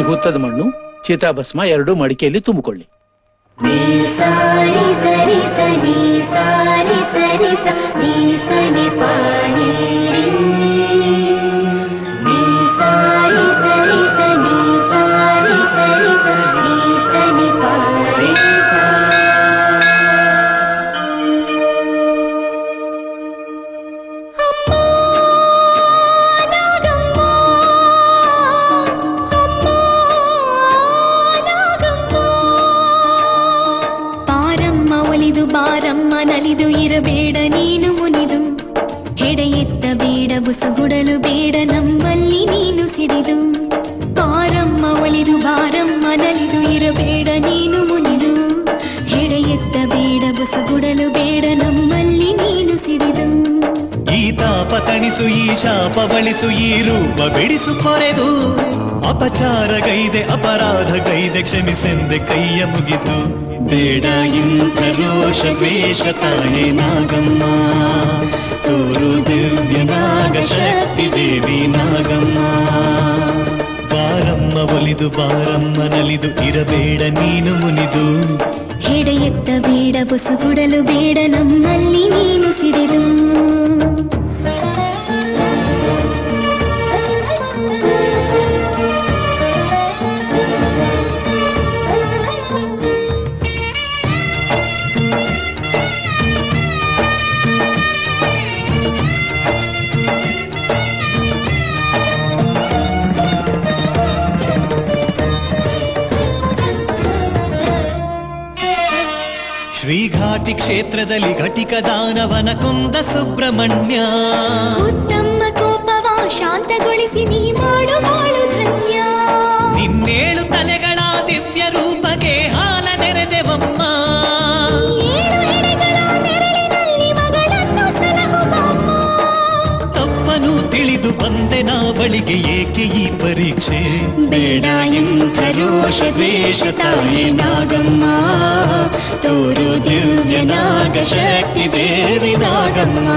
ಹುತ್ತದ ಮಣ್ಣು ಚಿತಾಭಸ್ಮ ಎರಡು ಮಡಿಕೆಯಲ್ಲಿ ತುಂಬಿಕೊಳ್ಳಿ. ಬಾರಮ್ಮ ನಲಿದು ಇರಬೇಡ ನೀನು ಮುನಿದು, ಹೆಡೆ ಎತ್ತ ಬೇಡ ಬುಸಗುಡಲು ಬೇಡ ನಮ್ಮಲ್ಲಿ ನೀನು ಸಿಡಿದು. ಬಾರಮ್ಮ ಒಲಿದು ಬಾರಮ್ಮ ನಲಿದು ಇರಬೇಡ ನೀನು ಮುನಿದು, ಹೆಡೆ ಎತ್ತ ಬೇಡ ಬುಸಗುಡಲು ಬೇಡ ನಮ್ಮಲ್ಲಿ ನೀನು ಸಿಡಿದು. ಈ ತಾಪ ತಣಿಸು ಈ ಶಾಪ ಬಳಿಸು ಈ ರೂಪ ಬಿಡಿಸು ಕೊರೆದು, ಅಪಚಾರಗೈದೆ ಅಪರಾಧಗೈದೆ ಕ್ಷಮಿಸೆಂದೆ ಕೈಯ ಮುಗಿದು. ಬೇಡ ಇಂಥ ರೋಷ ದ್ವೇಷ ತಾನೇ ನಾಗಮ್ಮ, ತೋರು ದಿವ್ಯ ನಾಗ ಶಕ್ತಿ ದೇವಿ ನಾಗಮ್ಮ. ಬಾರಮ್ಮ ಒಲಿದು ಬಾರಮ್ಮ ನಲಿದು ಇರಬೇಡ ನೀನು ಮುನಿದು, ಹೆಡೆ ಎತ್ತ ಬೇಡ ಬುಸುಗುಡಲು ಬೇಡ ನಮ್ಮಲ್ಲಿ ನೀನು ಸಿಡಿದು. ಶ್ರೀಘಾಟಿ ಕ್ಷೇತ್ರದಲ್ಲಿ ಘಟಿಕ ದಾನವನ ಕೊಂದ ಸುಬ್ರಹ್ಮಣ್ಯ, ಉತ್ತಮ ಕೋಪವ ಶಾಂತಗೊಳಿಸಿ ನೀ ಮಾಡು ಮಾಡು ಧನ್ಯ. ನಿನ್ನೇಳು ತಲೆಗಳ ದಿವ್ಯ ರೂಪಗೆ ಹಾಲ ನೆರೆದೆವಮ್ಮ, ಏಳು ಎಡೆಗಳ ನೆರಳಿನಲ್ಲಿ ಮಗಳನ್ನು ಸಲಹುವಮ್ಮ. ತಪ್ಪನು ತಿಳಿದು ಬಂದೆ ನಾ ಬಳಿಗೆ ಏಕೆ ಈ ಪರೀಕ್ಷೆ. ಬೇಡ ಎಂಥ ರೋಷ ದ್ವೇಷ ತಾಯೇ ನಾಗಮ್ಮ, ತೋರು ದಿವ್ಯ ನಾಗ ಶಕ್ತಿ ದೇವಿ ನಾಗಮ್ಮ.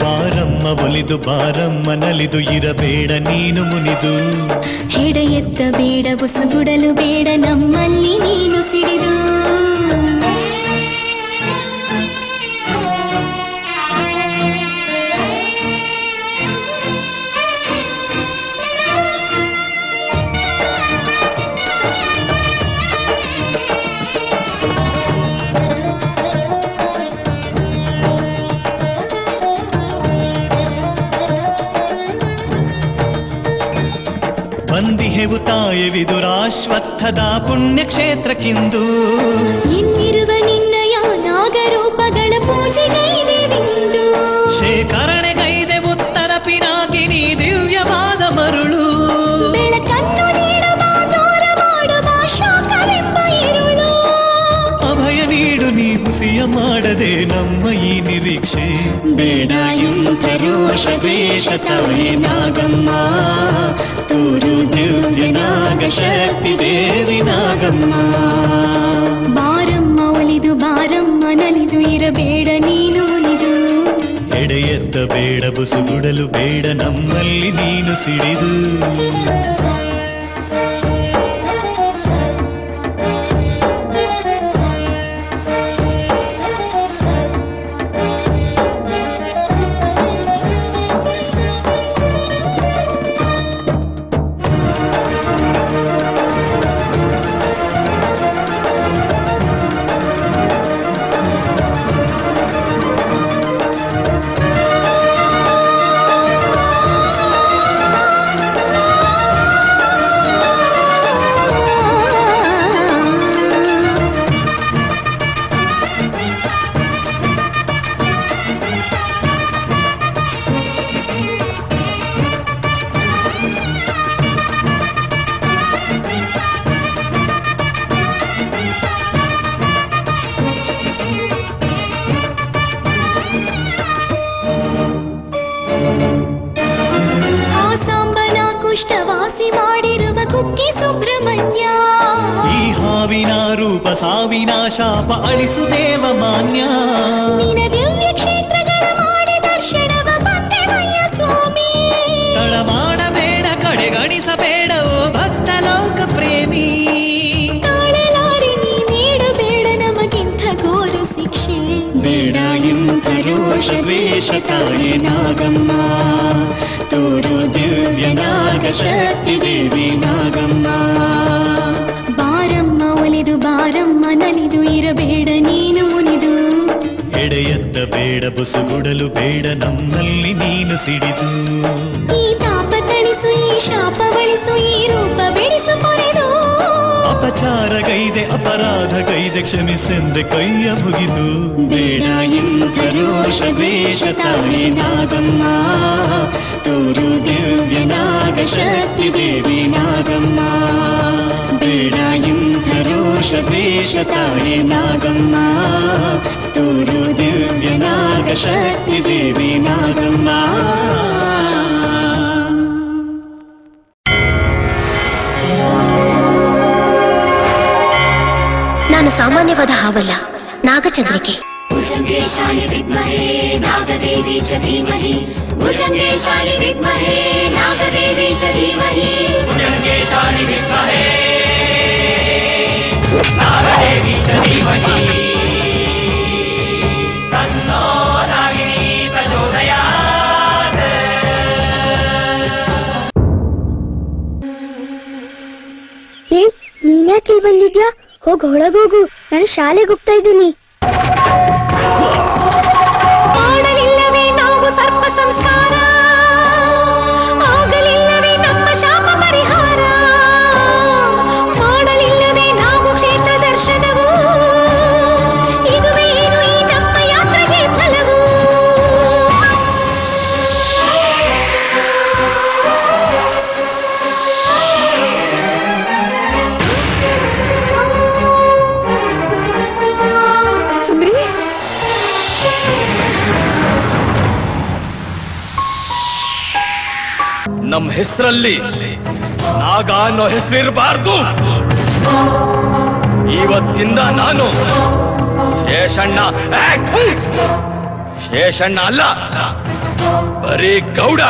ಬಾರಮ್ಮ ಒಲಿದು ಬಾರಮ್ಮ ನಲಿದು ಇರಬೇಡ ನೀನು ಮುನಿದು, ಹೆಡೆ ಎತ್ತ ಬೇಡ ಬುಸಗುಡಲು ಬೇಡ ನಮ್ಮಲ್ಲಿ ನೀನು ಸಿಡಿದು. ಬಂದಿಹೆವು ತಾಯಿ ವಿದುರಾಶ್ವತ್ಥದ ಪುಣ್ಯಕ್ಷೇತ್ರಕ್ಕಿಂದು, ಇಲ್ಲಿರುವ ನಿನ್ನಯ ನಾಗರೂಪಗಳ ಪೂಜೆಗೈದೆವಿಂದು. ಶೇಖರಣೆಗೈದೆ ಉತ್ತರ ಪಿನಾಕಿನಿ ದಿವ್ಯವಾದ ಮರುಳು, ಬೆಳಕನ್ನು ನೀಡುವ ದೂರ ಮಾಡುವ ಶೋಕವೆಂಬ ಇರುಳು. ಅಭಯ ನೀಡು ನೀ ಹುಸಿಯ ಮಾಡದೆ ನಮ್ಮ ಈ ನಿರೀಕ್ಷೆ. ಬೇಡ ಎಂಥ ರೋಷ ದ್ವೇಷ ತಾಯೇ ನಾಗಮ್ಮ, ತೋರು ದಿವ್ಯ ನಾಗ ಶಕ್ತಿ ದೇವಿ ನಾಗಮ್ಮ. ಬಾರಮ್ಮ ಒಲಿದು ಬಾರಮ್ಮ ನಲಿದು ಇರಬೇಡ ನೀನು ಮುನಿದು, ಎಡೆ ಎತ್ತ ಬೇಡ ಬುಸುಗುಡಲು ಬೇಡ ನಮ್ಮಲ್ಲಿ ನೀನು ಸಿಡಿದು. ಕುಷ್ಠವಾಸಿ ಮಾಡಿರುವ ಕುಕ್ಕಿ ಸುಬ್ರಹ್ಮಣ್ಯ, ಈ ಹಾವಿನ ರೂಪ ಸಾವಿನ ಶಾಪ ಅಳಿಸು ದೇವ ಮಾನ್ಯ. ನಿನ ದಿವ್ಯ ಕ್ಷೇತ್ರಗಳ ಮಾಡಿ ದರ್ಶನವ ಬಂದೆವಯ್ಯ ಸ್ವಾಮಿ. ತಡ ಮಾಡಬೇಡ ಕಡೆಗಣಿಸಬೇಡ ಓ ಭಕ್ತ ದ್ವೇಷ ತಾಳೆ ನಾಗಮ್ಮ ತೋರು ದಿವ್ಯ ನಾಗ ಶಕ್ತಿ ದೇವಿ ನಾಗಮ್ಮ. ಬಾರಮ್ಮ ಒಲಿದು ಬಾರಮ್ಮ ನಲಿದು ಇರಬೇಡ ನೀನು ಮುನಿದು. ಎಡೆಯತ್ತ ಬೇಡ ಬುಸುಗುಡಲು ಬೇಡ ನಮ್ಮಲ್ಲಿ ನೀನು ಸಿಡಿದು. ಈ ತಾಪ ತಣಿಸು ಈ ಶಾಪ ಬಳಿಸು ಈ ರೂಪ ಬೆಳೆಸು ಕೊರೆದು. ಅಪಚಾರಗೈದೆ ಅಪರಾಧ ಗೈದೆ ಕ್ಷಮಿಸೆಂದೆ ಕೈಯ ಮುಗಿದು. ಬೇಡ ಇಂಥ ರೋಷ ದ್ವೇಷ ತಾಳೆ ನಾಗಮ್ಮ ತೋರು ದಿವ್ಯ ನಾಗ ಶಕ್ತಿ ದೇವಿ ನಾಗಮ್ಮ. ಬೇಡ ಇಂಥ ರೋಷ ದ್ವೇಷ ತಾಳೆ ನಾಗಮ್ಮ ತೋರು ದಿವ್ಯ ನಾಗ ಶಕ್ತಿ ದೇವಿ ನಾಗಮ್ಮ. ನಾನು ಸಾಮಾನ್ಯವಾದ ಹಾವಲ್ಲ, ನಾಗಚಂದ್ರಿಕೆ. ಭುಜಂಗೇಶಾಲಿ ವಿದ್ಮಹೇ ನಾಗದೇವಿ ಚ ಧೀಮಹಿ. ಭುಜಂಗೇಶಾಲಿ ವಿದ್ಮಹೇ ನಾಗದೇವಿ ಚ ಧೀಮಹಿ. ಭುಜಂಗೇಶಾಲಿ ವಿದ್ಮಹೇ ನಾಗದೇವಿ ಚ ಧೀಮಹಿ. ತನ್ನೋ ನಾಗಿನಿ ಪ್ರಚೋದಯಾತ್. ನೀನ್ಯಾಕೆ ಇಲ್ಲಿ ಬಂದಿದ್ಯಾ? ಒಳಗೋಗು, ನಾನು ಶಾಲೆಗೆ ಹೋಗ್ತಾ ಇದ್ದೀನಿ. ಮಾಡಲಿಲ್ಲವೇ ನಾವು ಸರ್ಪ ಸಂಸ್ಕಾರ, ಆಗಲಿಲ್ಲವೇ ನಮ್ಮ ಶಾಪ ಪರಿಹಾರ. ಮಾಡಲಿಲ್ಲವೇ ನಾವು ಕ್ಷೇತ್ರ ದರ್ಶನವು, ಇದುವೇನು ಈ ನಮ್ಮ ಯಾತ್ರೆಗೆ ಫಲವು. ನಮ್ಮ ಹೆಸರಲ್ಲಿ ನಾಗ ಅನ್ನೋ ಹೆಸರಿರಬಾರ್ದು. ಇವತ್ತಿಂದ ನಾನು ಶೇಷಣ್ಣ ಶೇಷಣ್ಣ ಅಲ್ಲ, ಬರೀ ಗೌಡ.